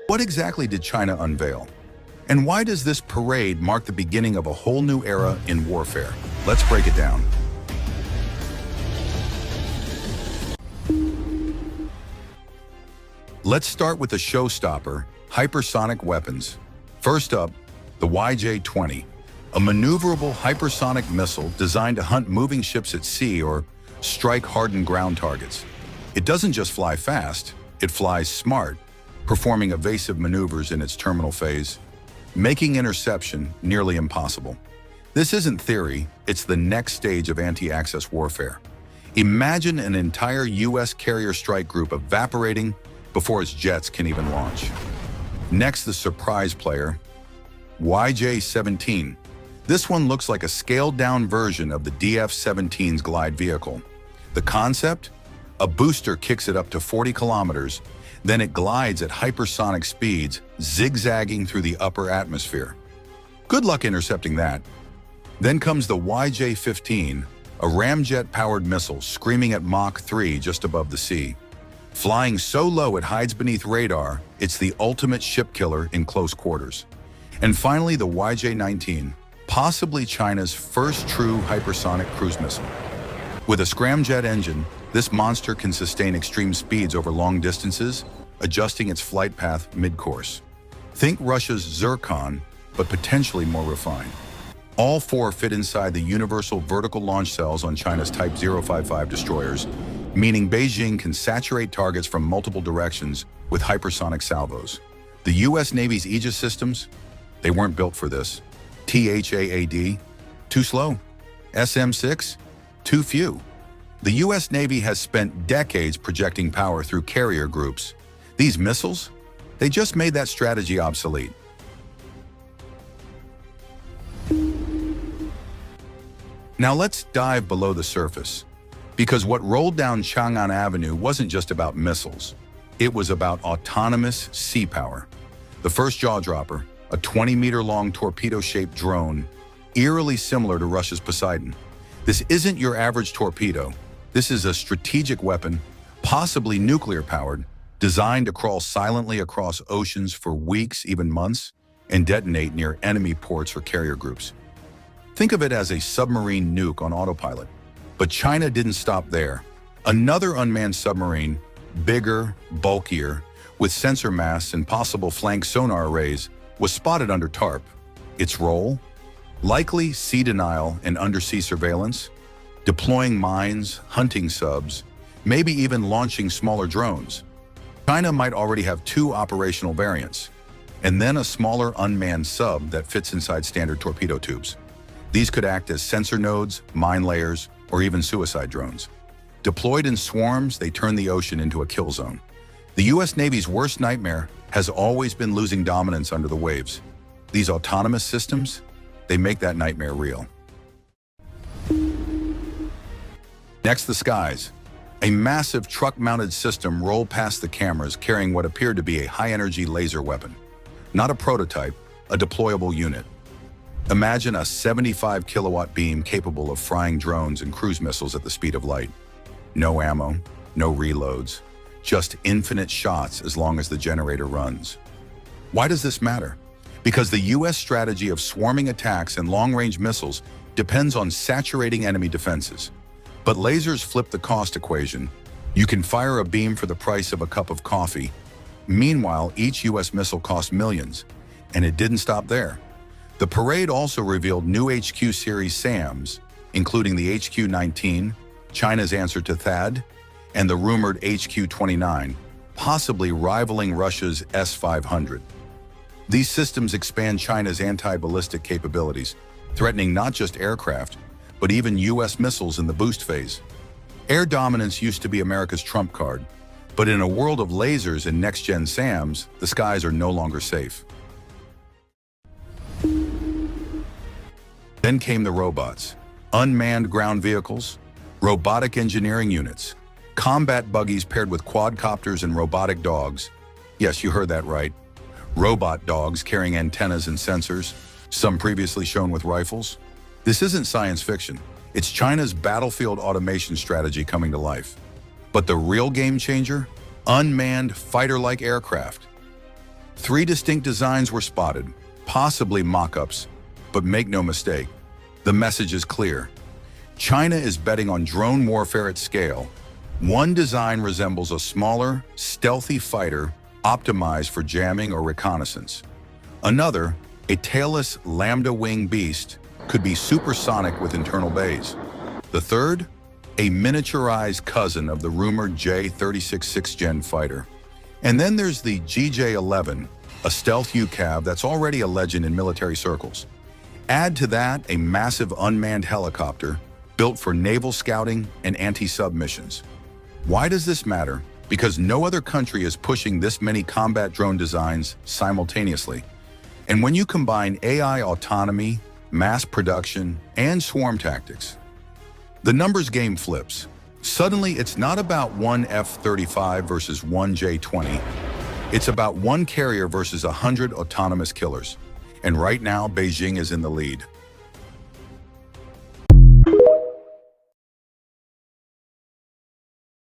What exactly did China unveil? And why does this parade mark the beginning of a whole new era in warfare? Let's break it down. Let's start with the showstopper, hypersonic weapons. First up, the YJ-20, a maneuverable hypersonic missile designed to hunt moving ships at sea or strike hardened ground targets. It doesn't just fly fast, it flies smart, performing evasive maneuvers in its terminal phase, making interception nearly impossible. This isn't theory, it's the next stage of anti-access warfare. Imagine an entire US carrier strike group evaporating before its jets can even launch. Next, the surprise player, YJ-17. This one looks like a scaled-down version of the DF-17's glide vehicle. The concept? A booster kicks it up to 40 kilometers, then it glides at hypersonic speeds, zigzagging through the upper atmosphere. Good luck intercepting that. Then comes the YJ-15, a ramjet-powered missile screaming at Mach 3 just above the sea. Flying so low it hides beneath radar, it's the ultimate ship killer in close quarters. And finally, the YJ-19, possibly China's first true hypersonic cruise missile. With a scramjet engine, this monster can sustain extreme speeds over long distances, adjusting its flight path mid-course. Think Russia's Zircon, but potentially more refined. All four fit inside the universal vertical launch cells on China's Type 055 destroyers, meaning Beijing can saturate targets from multiple directions with hypersonic salvos. The US Navy's Aegis systems? They weren't built for this. THAAD? Too slow. SM-6? Too few. The US Navy has spent decades projecting power through carrier groups. These missiles? They just made that strategy obsolete. Now let's dive below the surface, because what rolled down Chang'an Avenue wasn't just about missiles. It was about autonomous sea power. The first jaw-dropper, a 20-meter-long torpedo-shaped drone, eerily similar to Russia's Poseidon. This isn't your average torpedo. This is a strategic weapon, possibly nuclear-powered, designed to crawl silently across oceans for weeks, even months, and detonate near enemy ports or carrier groups. Think of it as a submarine nuke on autopilot. But China didn't stop there. Another unmanned submarine, bigger, bulkier, with sensor masts and possible flank sonar arrays, was spotted under TARP. Its role? Likely sea denial and undersea surveillance, deploying mines, hunting subs, maybe even launching smaller drones. China might already have two operational variants, and then a smaller unmanned sub that fits inside standard torpedo tubes. These could act as sensor nodes, mine layers, or even suicide drones. Deployed in swarms, they turn the ocean into a kill zone. The US Navy's worst nightmare has always been losing dominance under the waves. These autonomous systems, they make that nightmare real. Next, the skies. A massive truck-mounted system rolled past the cameras carrying what appeared to be a high-energy laser weapon. Not a prototype, a deployable unit. Imagine a 75-kilowatt beam capable of frying drones and cruise missiles at the speed of light. No ammo, no reloads, just infinite shots as long as the generator runs. Why does this matter? Because the US strategy of swarming attacks and long-range missiles depends on saturating enemy defenses. But lasers flip the cost equation. You can fire a beam for the price of a cup of coffee. Meanwhile, each US missile costs millions. And it didn't stop there. The parade also revealed new HQ series SAMs, including the HQ-19, China's answer to THAAD, and the rumored HQ-29, possibly rivaling Russia's S-500. These systems expand China's anti-ballistic capabilities, threatening not just aircraft, but even US missiles in the boost phase. Air dominance used to be America's trump card, but in a world of lasers and next-gen SAMs, the skies are no longer safe. Then came the robots, unmanned ground vehicles, robotic engineering units, combat buggies paired with quadcopters and robotic dogs. Yes, you heard that right. Robot dogs carrying antennas and sensors, some previously shown with rifles. This isn't science fiction. It's China's battlefield automation strategy coming to life. But the real game changer? Unmanned fighter-like aircraft. 3 distinct designs were spotted, possibly mock-ups, but make no mistake, the message is clear. China is betting on drone warfare at scale. One design resembles a smaller, stealthy fighter optimized for jamming or reconnaissance. Another, a tailless lambda-wing beast, could be supersonic with internal bays. The third, a miniaturized cousin of the rumored J-36 6th-gen fighter. And then there's the GJ-11, a stealth UCAV that's already a legend in military circles. Add to that a massive unmanned helicopter built for naval scouting and anti-sub missions. Why does this matter? Because no other country is pushing this many combat drone designs simultaneously. And when you combine AI autonomy, mass production, and swarm tactics, the numbers game flips. Suddenly, it's not about one F-35 versus one J-20. It's about one carrier versus 100 autonomous killers. And right now, Beijing is in the lead.